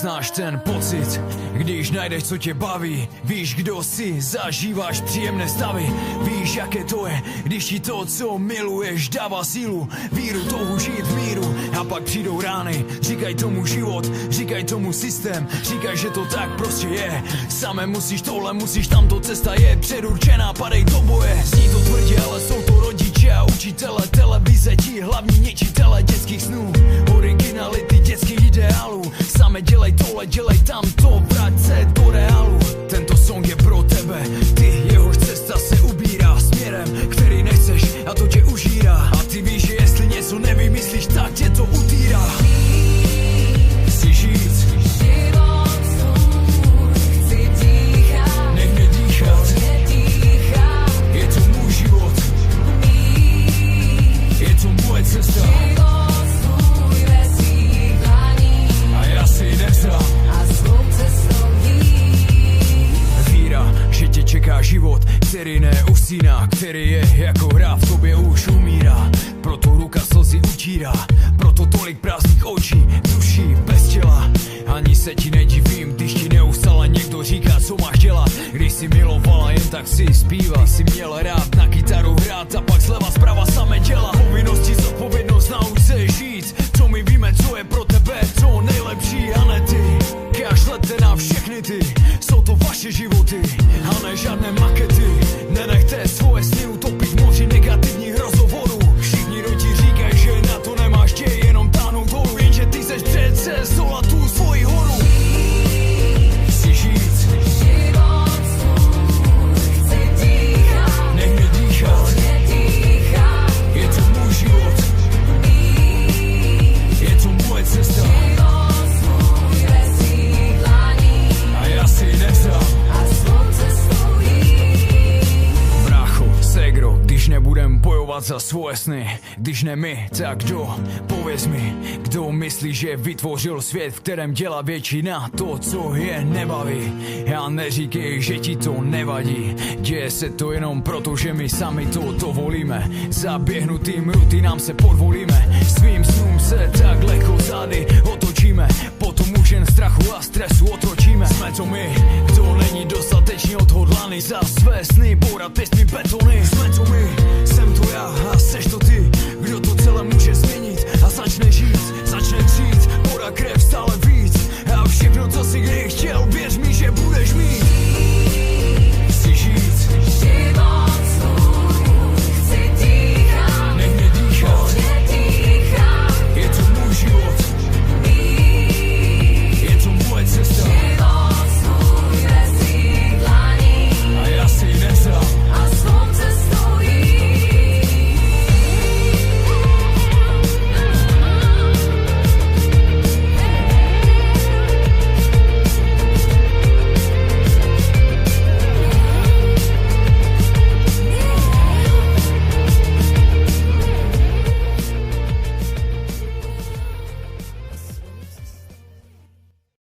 Znáš ten pocit, když najdeš, co tě baví. Víš, kdo jsi, zažíváš příjemné stavy. Víš, jaké to je, když ti to, co miluješ, dává sílu. Víru, touhu žít v míru. A pak přijdou rány, říkaj tomu život, říkaj tomu systém. Říkaj, že to tak prostě je. Samé musíš tohle, musíš tamto, cesta je předurčená, padej do boje. Zní to tvrdě, ale jsou to rodiče a učitele. Televize ti hlavní ničitele dětských snů. Originality dětských ideálů. Same dělej tohle, dělej tamto, vrať se do reálu. Tento song je pro tebe, ty jehož cesta se ubírá směrem, který nechceš a to tě užírá. A ty víš, že jestli něco nevymyslíš, tak tě to utírá. Chci žít, Chci dýchat, nech mě dýchat. Je to můj život, je to moje cesta. A já si ji nevzdám. Víra, že tě čeká život, který neusíná, který je jako hra, v tobě už umírá. Proto ruka slzy utírá, proto tolik prázdných očí, duší bez těla. Ani se ti nedivím, když ti neustále někdo říká, co máš dělat. Když si milovala, jen tak si zpíval, si měl rád na kytaru hrát a pak zleva zprava same děla. Povinnosti, zodpovědnost, nauč se žít, co my víme, co je pro tebe to nejlepší, a ne ty. Kašlete na všechny ty, jsou to vaše životy a ne žádné makety. Nenechte svoje sny utopit v moři negativních rozhovorů. Všichni rodi říkají, že na to nemáš, tě jenom táhnout dolů, jenže ty seš přece zdolat tu svoji horu. Chci žít, nech mě dýchat. Je to můj život, je to moje cesta. A já si ji nevzdám. Brácho, ségro, když nebudem bojovat za svoje sny, když ne my, tak kdo? Pověz mi, kdo myslí, že vytvořil svět, v kterém dělá většina to, co je nebaví. Já neříkej, že ti to nevadí, děje se to jenom proto, že my sami to dovolíme. Zaběhnutým rutinám se podvolíme, svým snům se tak lehko zády otočíme.